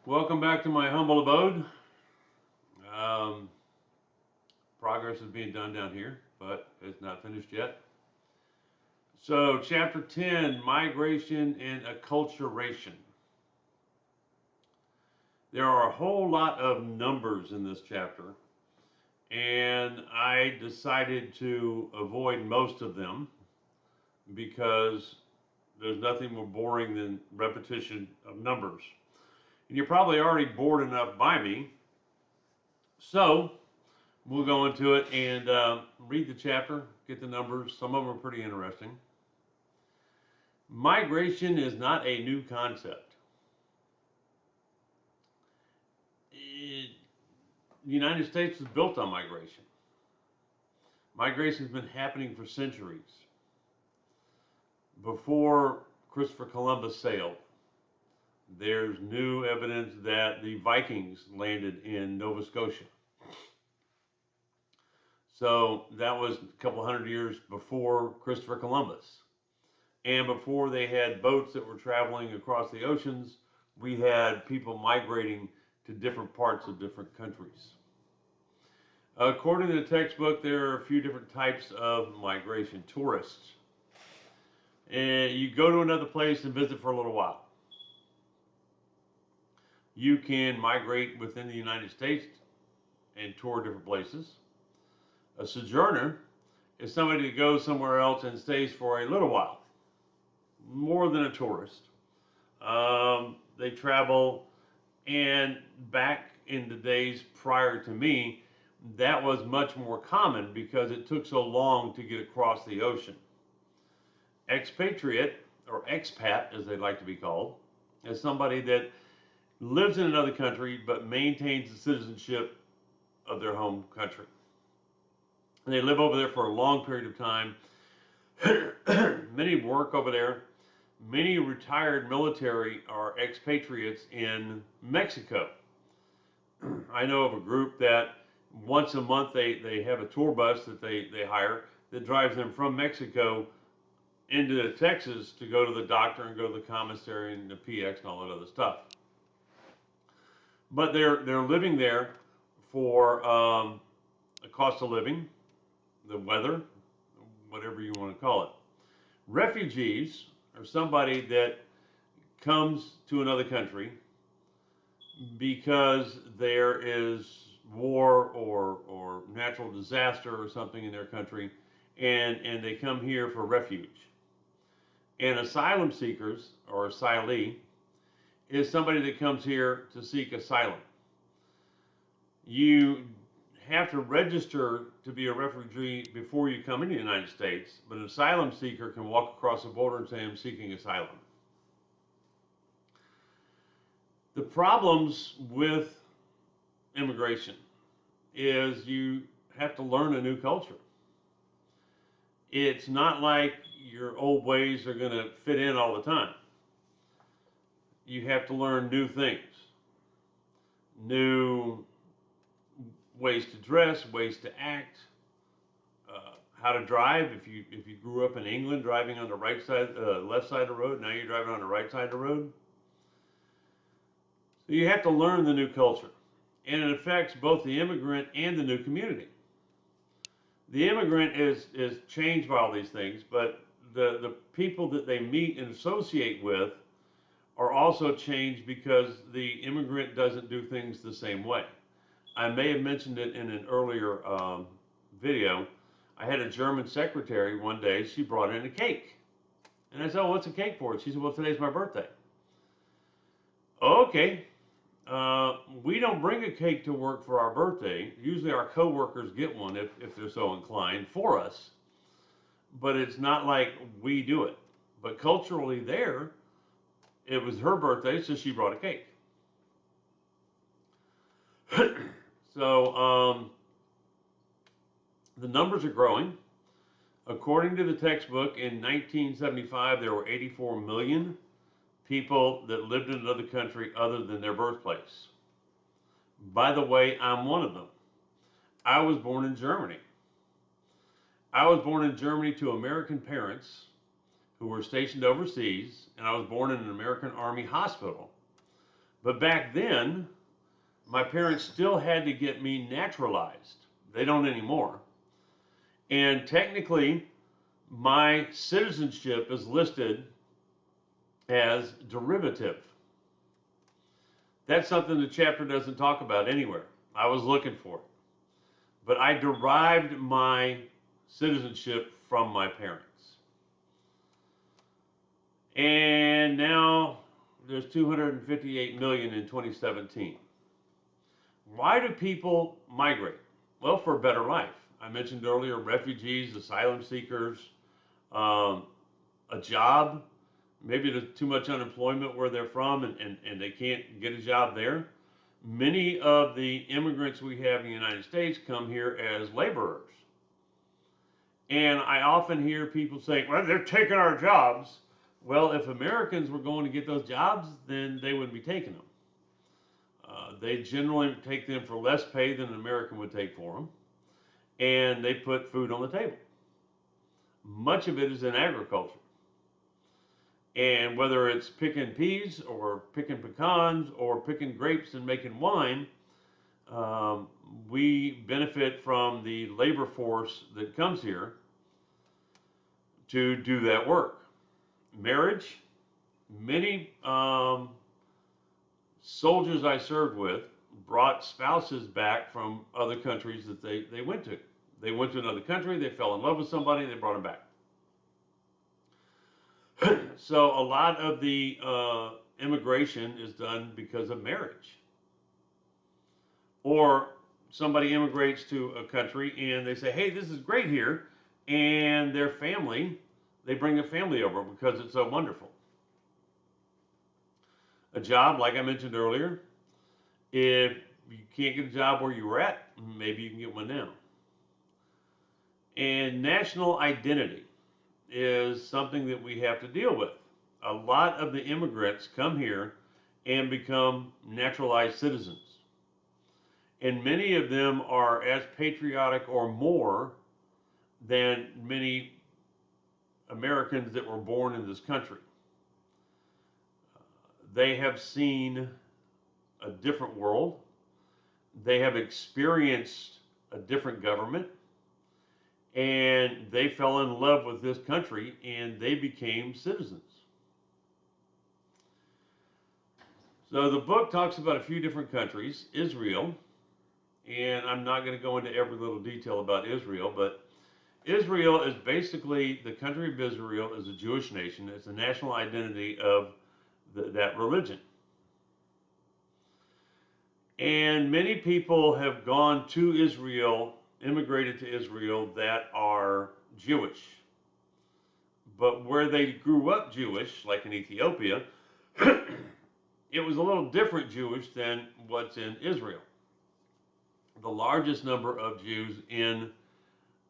Welcome back to my humble abode. Um, Progress is being done down here, but it's not finished yet. So, Chapter 10, Migration and Acculturation. There are a whole lot of numbers in this chapter, and I decided to avoid most of them because there's nothing more boring than repetition of numbers. And you're probably already bored enough by me. So, we'll go into it and read the chapter, get the numbers. Some of them are pretty interesting. Migration is not a new concept. The United States was built on migration. Migration has been happening for centuries. Before Christopher Columbus sailed, there's new evidence that the Vikings landed in Nova Scotia. So that was a couple hundred years before Christopher Columbus. And before they had boats that were traveling across the oceans, we had people migrating to different parts of different countries. According to the textbook, there are a few different types of migration. Tourists. And you go to another place and visit for a little while. You can migrate within the United States and tour different places. A sojourner is somebody that goes somewhere else and stays for a little while, more than a tourist. They travel, and back in the days prior to me, that was much more common because it took so long to get across the ocean. Expatriate, or expat as they like to be called, is somebody that lives in another country but maintains the citizenship of their home country. And they live over there for a long period of time. Many work over there. Many retired military are expatriates in Mexico. I know of a group that once a month they have a tour bus that they hire that drives them from Mexico into Texas to go to the doctor and go to the commissary and the PX and all that other stuff. But they're living there for a cost of living, the weather, whatever you want to call it. Refugees are somebody that comes to another country because there is war or natural disaster or something in their country, and they come here for refuge. And asylum seekers, or asylee, is somebody that comes here to seek asylum. You have to register to be a refugee before you come into the United States, but an asylum seeker can walk across the border and say, I'm seeking asylum. The problems with immigration is you have to learn a new culture. It's not like your old ways are going to fit in all the time. You have to learn new things, new ways to dress, ways to act, how to drive. If you grew up in England driving on the right side, left side of the road, now you're driving on the right side of the road. So you have to learn the new culture, and it affects both the immigrant and the new community. The immigrant is changed by all these things, but the people that they meet and associate with are also changed because the immigrant doesn't do things the same way. I may have mentioned it in an earlier video. I had a German secretary one day. She brought in a cake. And I said, oh, what's a cake for? She said, well, today's my birthday. Okay. We don't bring a cake to work for our birthday. Usually our coworkers get one if they're so inclined for us. But it's not like we do it. But culturally there, it was her birthday, so she brought a cake. So the numbers are growing. According to the textbook, in 1975, there were 84 million people that lived in another country other than their birthplace. By the way, I'm one of them. I was born in Germany. I was born in Germany to American parents who were stationed overseas, and I was born in an American Army hospital. But back then, my parents still had to get me naturalized. They don't anymore. And technically, my citizenship is listed as derivative. That's something the chapter doesn't talk about anywhere. I was looking for it. But I derived my citizenship from my parents. And now there's 258 million in 2017. Why do people migrate? Well, for a better life. I mentioned earlier refugees, asylum seekers, a job. Maybe there's too much unemployment where they're from and they can't get a job there. Many of the immigrants we have in the United States come here as laborers. And I often hear people say, well, they're taking our jobs. Well, if Americans were going to get those jobs, then they wouldn't be taking them. They generally take them for less pay than an American would take for them, and they put food on the table. Much of it is in agriculture. And whether it's picking peas or picking pecans or picking grapes and making wine, we benefit from the labor force that comes here to do that work. Marriage, many soldiers I served with brought spouses back from other countries that they went to. They went to another country, they fell in love with somebody, and they brought them back. So a lot of the immigration is done because of marriage. Or somebody immigrates to a country and they say, hey, this is great here, and their family, they bring their family over because it's so wonderful. A job, like I mentioned earlier, if you can't get a job where you were at, maybe you can get one now. And national identity is something that we have to deal with. A lot of the immigrants come here and become naturalized citizens. And many of them are as patriotic or more than many Americans that were born in this country. They have seen a different world. They have experienced a different government. And they fell in love with this country and they became citizens. So the book talks about a few different countries. Israel, and I'm not going to go into every little detail about Israel, but Israel is basically, the country of Israel is a Jewish nation. It's the national identity of that religion. And many people have gone to Israel, immigrated to Israel, that are Jewish. But where they grew up Jewish, like in Ethiopia, it was a little different Jewish than what's in Israel. The largest number of Jews in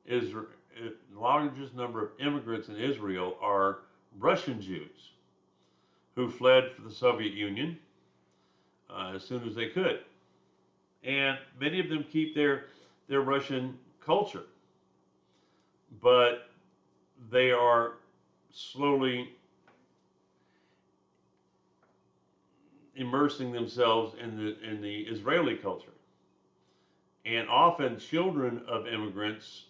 Israel, the largest number of immigrants in Israel are Russian Jews who fled for the Soviet Union as soon as they could. And many of them keep their Russian culture, but they are slowly immersing themselves in the Israeli culture. And often children of immigrants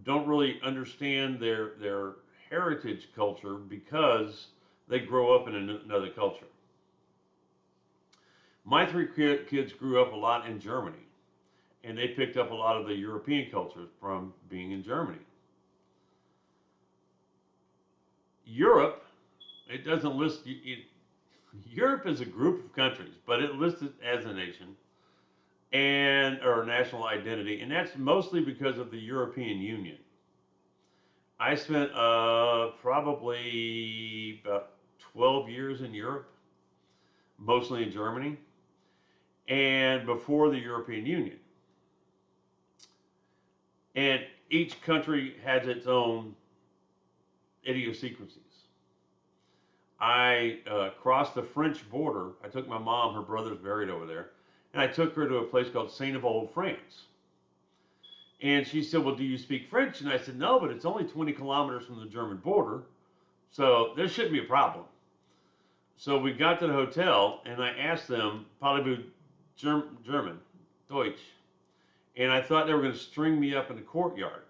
don't really understand their heritage culture because they grow up in another culture. My three kids grew up a lot in Germany, and they picked up a lot of the European cultures from being in Germany. Europe, it doesn't list, Europe is a group of countries, but it lists it as a nation or national identity, and that's mostly because of the European Union. I spent probably about 12 years in Europe, mostly in Germany, and before the European Union. And each country has its own idiosyncrasies. I crossed the French border. I took my mom, her brother's buried over there, and I took her to a place called Saint-Avold, France. And she said, well, do you speak French? And I said, no, but it's only 20 kilometers from the German border, so there shouldn't be a problem. So we got to the hotel, and I asked them, probably German, Deutsch, and I thought they were going to string me up in the courtyard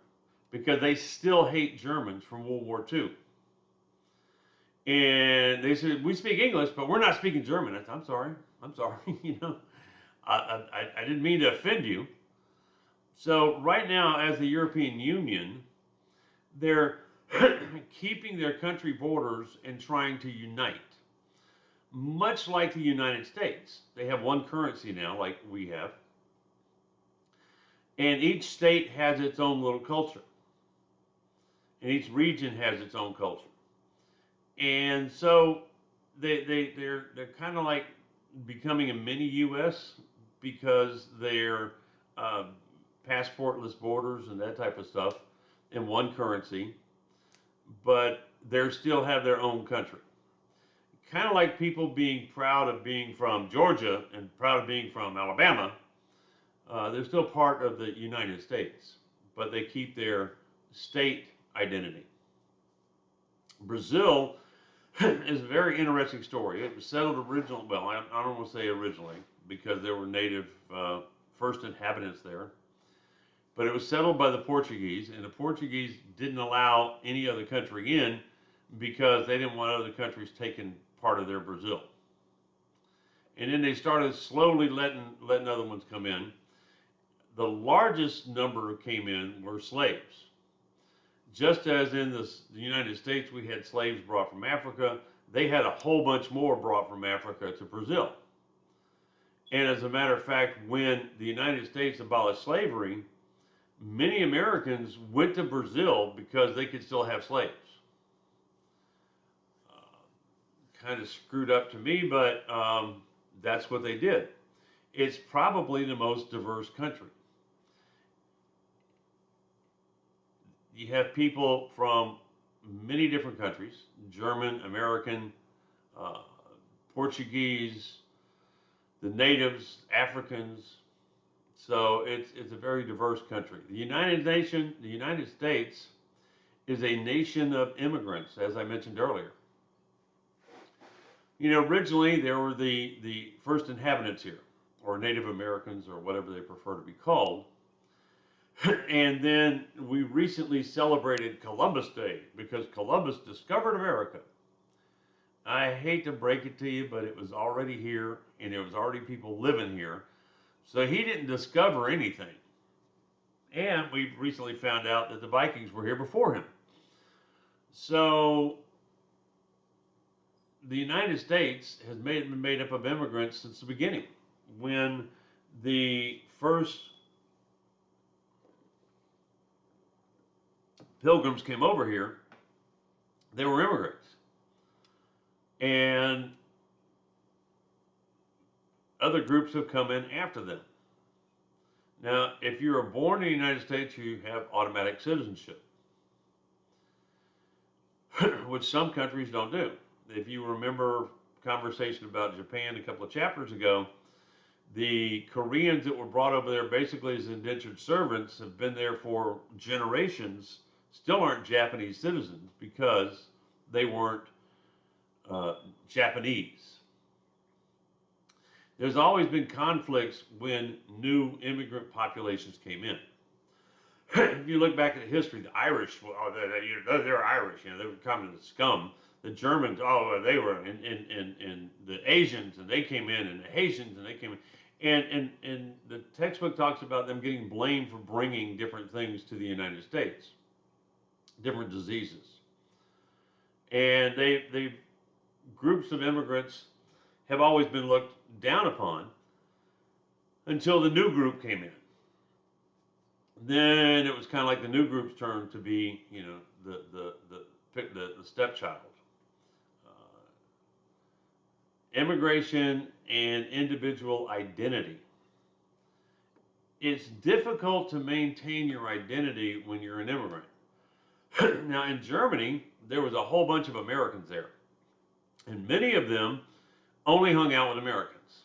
because they still hate Germans from World War II. And they said, we speak English, but we're not speaking German. I said, I'm sorry, you know, I didn't mean to offend you. So right now, as the European Union, they're keeping their country borders and trying to unite. Much like the United States. They have one currency now, like we have. And each state has its own little culture. And each region has its own culture. And so they're kind of like becoming a mini U.S. because they're passportless borders and that type of stuff in one currency, but they still have their own country. Kind of like people being proud of being from Georgia and proud of being from Alabama. They're still part of the United States, but they keep their state identity. Brazil is a very interesting story. It was settled originally, well, I don't want to say originally, because there were native first inhabitants there. But it was settled by the Portuguese, and the Portuguese didn't allow any other country in because they didn't want other countries taking part of their Brazil. And then they started slowly letting other ones come in. The largest number who came in were slaves. Just as in the United States we had slaves brought from Africa, they had a whole bunch more brought from Africa to Brazil. And as a matter of fact, when the United States abolished slavery, many Americans went to Brazil because they could still have slaves. Kind of screwed up to me, but that's what they did. It's probably the most diverse country. You have people from many different countries, German, American, Portuguese, the natives, Africans. So it's a very diverse country. The United States is a nation of immigrants, as I mentioned earlier. You know, originally there were the first inhabitants here, or Native Americans, or whatever they prefer to be called. And then we recently celebrated Columbus Day because Columbus discovered America. I hate to break it to you, but it was already here, and there was already people living here. So he didn't discover anything. And we recently found out that the Vikings were here before him. So the United States has been made up of immigrants since the beginning. When the first Pilgrims came over here, they were immigrants. And other groups have come in after them. Now, if you are born in the United States, you have automatic citizenship, which some countries don't do. If you remember conversation about Japan a couple of chapters ago, the Koreans that were brought over there basically as indentured servants have been there for generations, still aren't Japanese citizens because they weren't Japanese. There's always been conflicts when new immigrant populations came in. If you look back at history, the Irish, oh, they're Irish, you know, they were kind of the scum. The Germans, oh, they were, and the Asians, and they came in, and the Haitians, and they came in. And the textbook talks about them getting blamed for bringing different things to the United States, different diseases. And they groups of immigrants have always been looked down upon until the new group came in. Then it was kind of like the new group's turn to be, you know, the stepchild. Immigration and individual identity. It's difficult to maintain your identity when you're an immigrant. Now, in Germany, there was a whole bunch of Americans there, and many of them only hung out with Americans.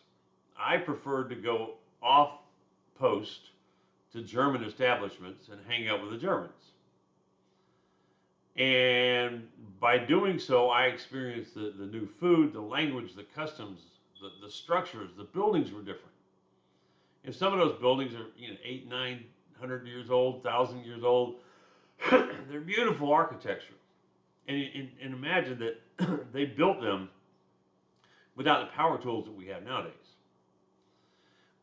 I preferred to go off post to German establishments and hang out with the Germans. And by doing so, I experienced the new food, the language, the customs, the structures, the buildings were different. And some of those buildings are, 800, 900 years old, 1,000 years old. They're beautiful architecture. And imagine that they built them without the power tools that we have nowadays.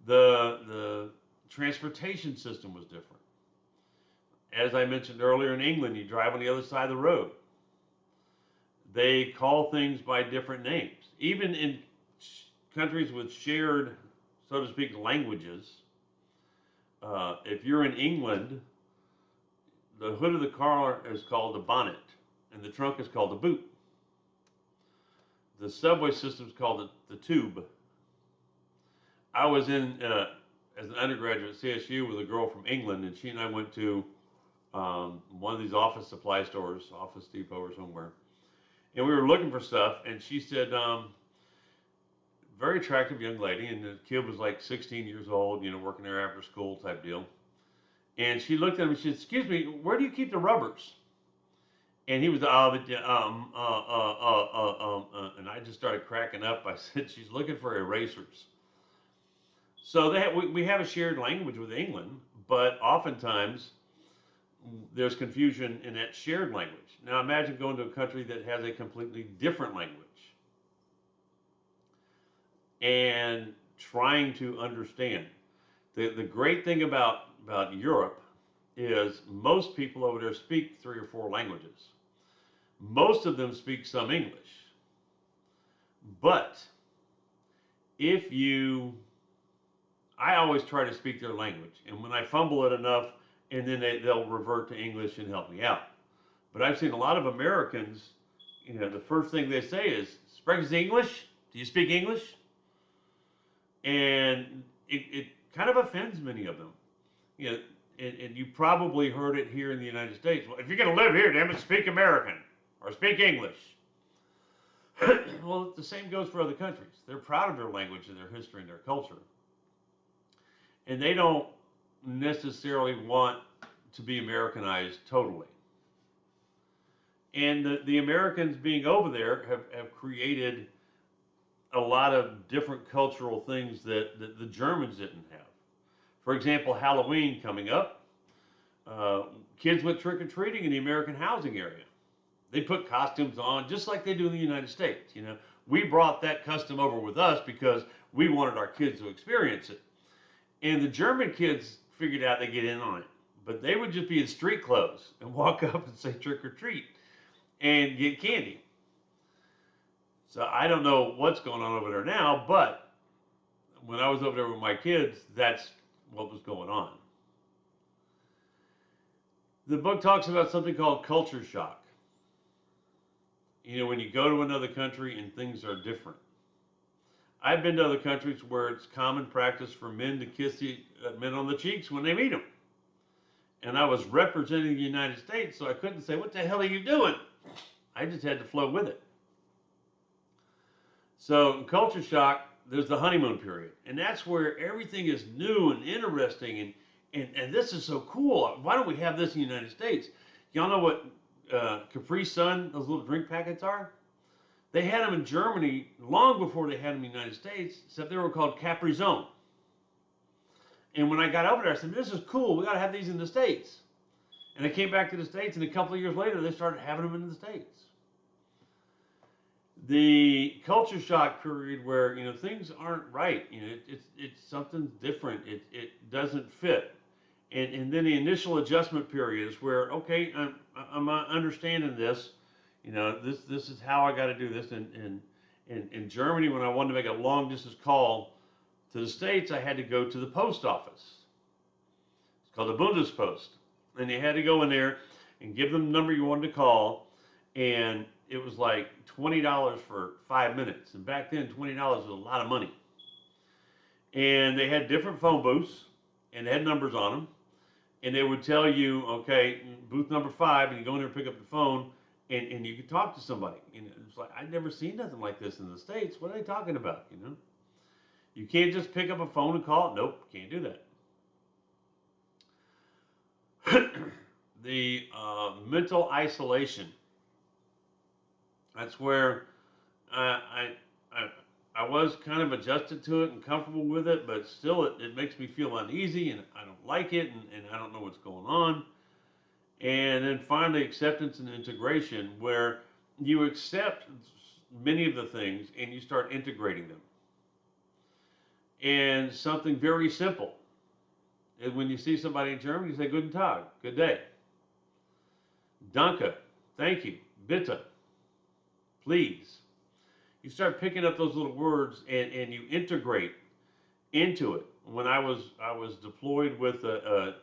The transportation system was different. As I mentioned earlier, in England, you drive on the other side of the road. They call things by different names. Even in countries with shared, so to speak, languages, if you're in England, the hood of the car is called the bonnet, and the trunk is called the boot. The subway system is called the tube. I was in as an undergraduate at CSU with a girl from England, and she and I went to one of these office supply stores, Office Depot or somewhere, and we were looking for stuff. And she said, very attractive young lady, and the kid was like 16 years old, working there after school type deal. And she looked at him and she said, "Excuse me, where do you keep the rubbers?" And he was, and I just started cracking up. I said, "She's looking for erasers." So we have a shared language with England, but oftentimes there's confusion in that shared language. Now imagine going to a country that has a completely different language and trying to understand. The great thing about Europe is most people over there speak 3 or 4 languages. Most of them speak some English. But I always try to speak their language. And when I fumble it enough, and then they'll revert to English and help me out. But I've seen a lot of Americans, the first thing they say is, "Speaks English? Do you speak English?" And it kind of offends many of them. And you probably heard it here in the United States. "Well, if you're going to live here, damn it, speak American or speak English." Well, the same goes for other countries. They're proud of their language and their history and their culture. And they don't necessarily want to be Americanized totally. And the Americans being over there have created a lot of different cultural things that the Germans didn't have. For example, Halloween coming up, kids went trick-or-treating in the American housing area. They put costumes on just like they do in the United States. We brought that custom over with us because we wanted our kids to experience it. And the German kids figured out they get in on it. But they would just be in street clothes and walk up and say trick or treat and get candy. So I don't know what's going on over there now, but when I was over there with my kids, that's what was going on. The book talks about something called culture shock. When you go to another country and things are different. I've been to other countries where it's common practice for men to kiss men on the cheeks when they meet them. And I was representing the United States, so I couldn't say, "What the hell are you doing?" I just had to flow with it. So in culture shock, there's the honeymoon period. And that's where everything is new and interesting. And this is so cool. Why don't we have this in the United States? Y'all know what Capri Sun, those little drink packets are? They had them in Germany long before they had them in the United States, except they were called Capri Sun. And when I got over there, I said, "This is cool. We got to have these in the States." And I came back to the States, and a couple of years later, they started having them in the States. The culture shock period where, things aren't right. It's something different. It doesn't fit. And then the initial adjustment period is where, okay, I'm understanding this. This is how I got to do this. And in Germany, when I wanted to make a long distance call to the States, I had to go to the post office. It's called the Bundespost. And you had to go in there and give them the number you wanted to call. And it was like $20 for 5 minutes. And back then, $20 was a lot of money. And they had different phone booths, and they had numbers on them. And they would tell you, okay, booth number 5, and you go in there and pick up the phone, and you could talk to somebody. It's like, I'd never seen nothing like this in the States. What are they talking about, You can't just pick up a phone and call it. Nope, can't do that. the mental isolation. That's where I I was kind of adjusted to it and comfortable with it, but still it makes me feel uneasy and I don't like it and I don't know what's going on. And then finally, acceptance and integration, where you accept many of the things and you start integrating them. And something very simple is when you see somebody in German, you say Guten Tag, good day. Danke, thank you. Bitte, please. You start picking up those little words and you integrate into it. When I was deployed with a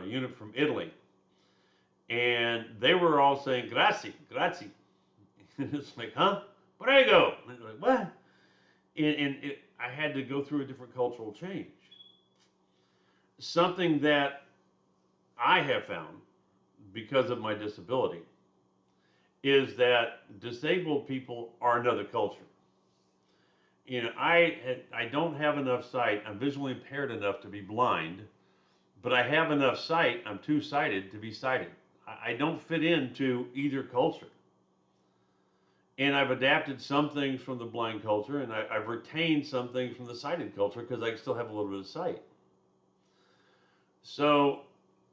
unit from Italy, and they were all saying grazie, grazie. And it's like, huh? Prego. And they're like, what? And I had to go through a different cultural change. Something that I have found because of my disability is that disabled people are another culture. You know, I don't have enough sight. I'm visually impaired enough to be blind, but I have enough sight. I'm two-sighted to be sighted. I don't fit into either culture. And I've adapted some things from the blind culture, and I've retained some things from the sighted culture because I still have a little bit of sight. So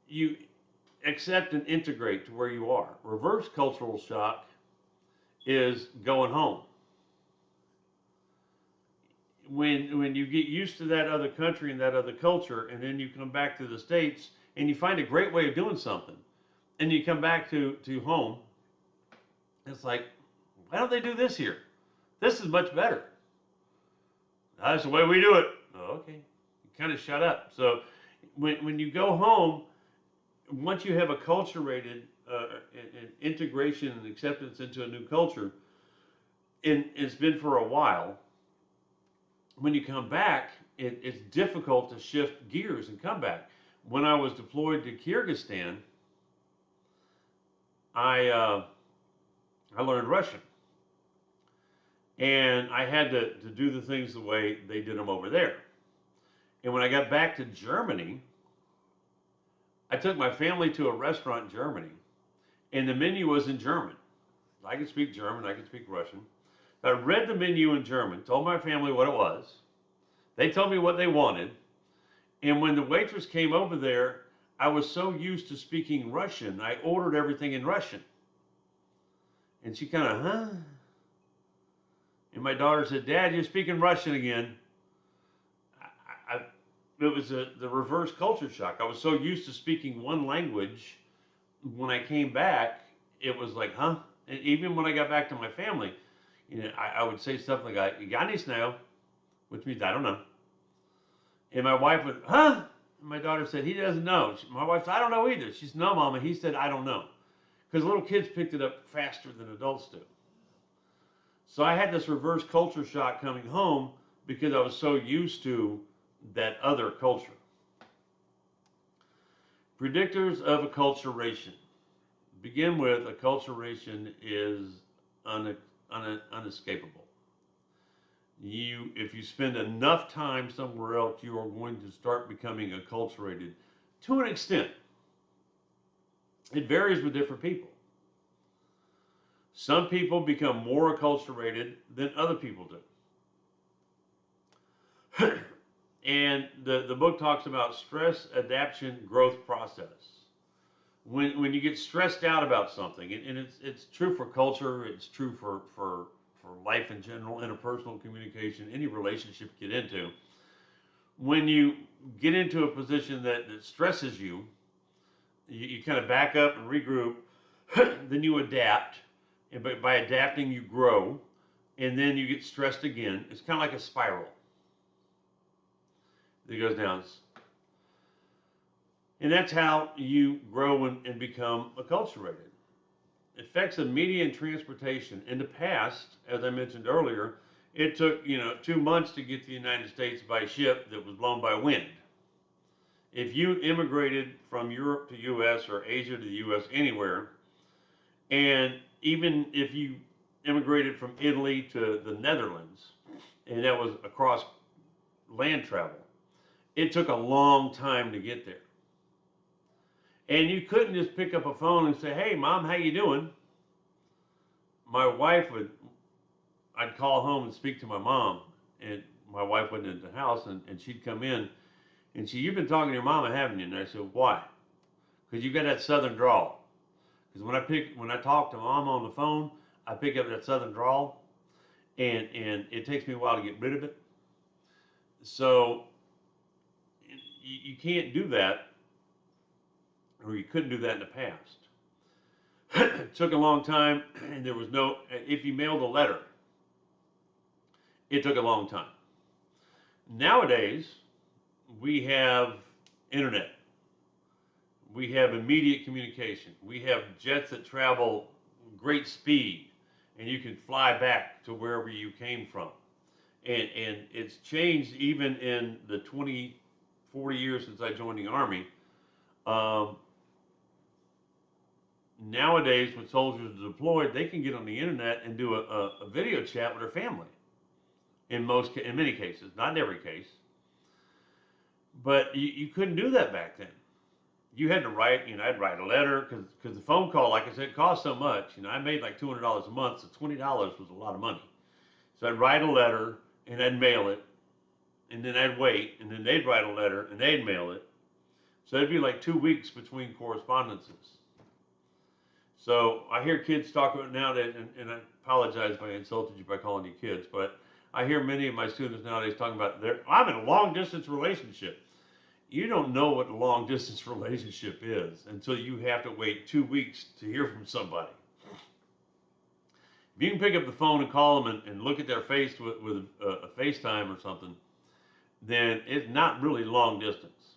you accept and integrate to where you are. Reverse cultural shock is going home. When you get used to that other country and that other culture, and then you come back to the States and you find a great way of doing something, and you come back to home, it's like, why don't they do this here? This is much better. That's the way we do it. Oh, okay. You kind of shut up. So when you go home, once you have acculturated integration and acceptance into a new culture, and it's been for a while, when you come back, it's difficult to shift gears and come back. When I was deployed to Kyrgyzstan, I learned Russian, and I had to do the things the way they did them over there. And when I got back to Germany, I took my family to a restaurant in Germany, and the menu was in German. I could speak German, I could speak Russian. I read the menu in German, told my family what it was. They told me what they wanted. And when the waitress came over there, I was so used to speaking Russian, I ordered everything in Russian. And she kind of, huh? And my daughter said, Dad, you're speaking Russian again. It was the reverse culture shock. I was so used to speaking one language. When I came back, it was like, huh? And even when I got back to my family, you know, I would say something like, "Ja nicht now," which means I don't know. And my wife would, huh? And my daughter said, he doesn't know. My wife said, I don't know either. She said, no, Mama. He said, I don't know. Because little kids picked it up faster than adults do. So I had this reverse culture shock coming home because I was so used to that other culture. Predictors of acculturation. Begin with, acculturation is unescapable. If you spend enough time somewhere else, you are going to start becoming acculturated to an extent. It varies with different people. Some people become more acculturated than other people do. And the book talks about stress, adaptation, growth process. When you get stressed out about something, and it's true for culture, it's true for life in general, interpersonal communication, any relationship you get into. When you get into a position that stresses you, you kind of back up and regroup, then you adapt, and by adapting you grow, and then you get stressed again. It's kind of like a spiral that goes down. And that's how you grow and become acculturated. Effects of media and transportation. In the past, as I mentioned earlier, it took 2 months to get to the United States by ship that was blown by wind. If you immigrated from Europe to U.S. or Asia to the U.S. anywhere, and even if you immigrated from Italy to the Netherlands, and that was across land travel, it took a long time to get there. And you couldn't just pick up a phone and say, "Hey, Mom, how you doing?" My wife would, I'd call home and speak to my mom, and my wife wasn't in the house, and she'd come in, and "You've been talking to your mama, haven't you?" And I said, "Why?" "Because you got that southern drawl." Because when I talk to Mom on the phone, I pick up that southern drawl, and it takes me a while to get rid of it. So you can't do that, or you couldn't do that in the past. It took a long time, and there was no. If you mailed a letter, it took a long time. Nowadays, we have internet. We have immediate communication. We have jets that travel great speed, and you can fly back to wherever you came from. And it's changed even in the 20, 40 years since I joined the Army. Um, Nowadays, when soldiers are deployed, they can get on the internet and do a video chat with their family. In many cases, not in every case, but you couldn't do that back then. You had to write, I'd write a letter because the phone call, like I said, cost so much. I made like $200 a month, so $20 was a lot of money. So I'd write a letter and I'd mail it, and then I'd wait, and then they'd write a letter and they'd mail it. So it'd be like 2 weeks between correspondences. So I hear kids talk about nowadays, and I apologize if I insulted you by calling you kids, but I hear many of my students nowadays talking about I'm in a long distance relationship. You don't know what a long distance relationship is until you have to wait 2 weeks to hear from somebody. If you can pick up the phone and call them and look at their face with a FaceTime or something, then it's not really long distance.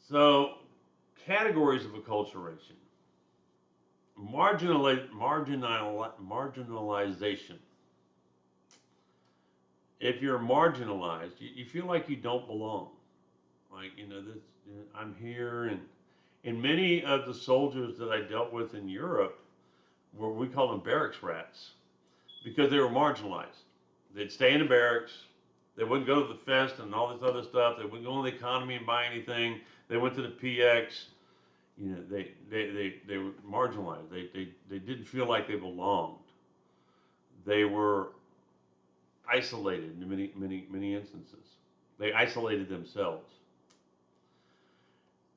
So, categories of acculturation. Marginalization. If you're marginalized, you feel like you don't belong. Like, I'm here, and many of the soldiers that I dealt with in Europe we called them barracks rats because they were marginalized. They'd stay in the barracks. They wouldn't go to the fest and all this other stuff. They wouldn't go in the economy and buy anything. They went to the PX. They were marginalized. They didn't feel like they belonged. They were isolated in many instances. They isolated themselves.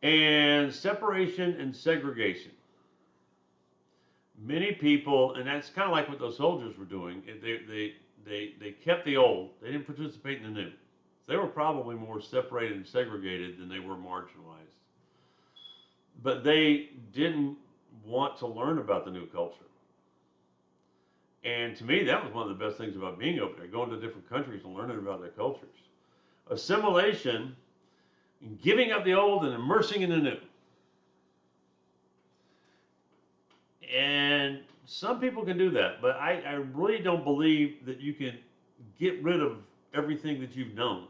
And separation and segregation. Many people, and that's kind of like what those soldiers were doing. They kept the old. They didn't participate in the new. They were probably more separated and segregated than they were marginalized. But they didn't want to learn about the new culture. And to me, that was one of the best things about being over there, going to different countries and learning about their cultures. Assimilation, giving up the old and immersing in the new. And some people can do that, but I really don't believe that you can get rid of everything that you've known.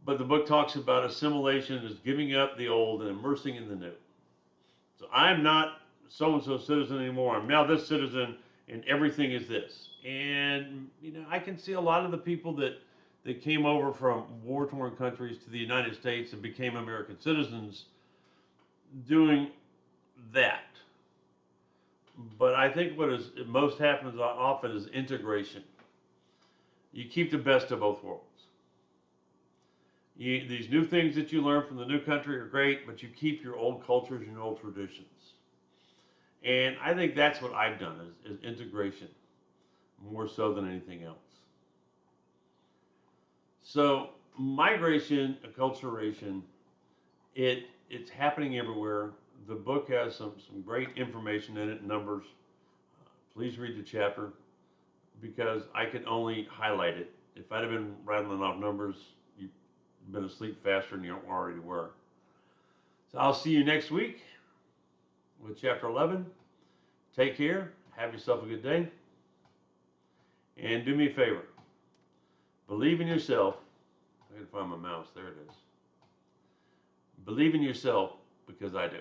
But the book talks about assimilation as giving up the old and immersing in the new. So I'm not so-and-so citizen anymore. I'm now this citizen, and everything is this. And, I can see a lot of the people that came over from war-torn countries to the United States and became American citizens doing that. But I think what most happens often is integration. You keep the best of both worlds. These new things that you learn from the new country are great, but you keep your old cultures and your old traditions. And I think that's what I've done is integration, more so than anything else. So migration, acculturation, it's happening everywhere. The book has some great information in it, numbers. Please read the chapter because I can only highlight it. If I'd have been rattling off numbers, you'd been asleep faster than you already were. So I'll see you next week with chapter 11. Take care. Have yourself a good day. And do me a favor. Believe in yourself. I can find my mouse. There it is. Believe in yourself because I do.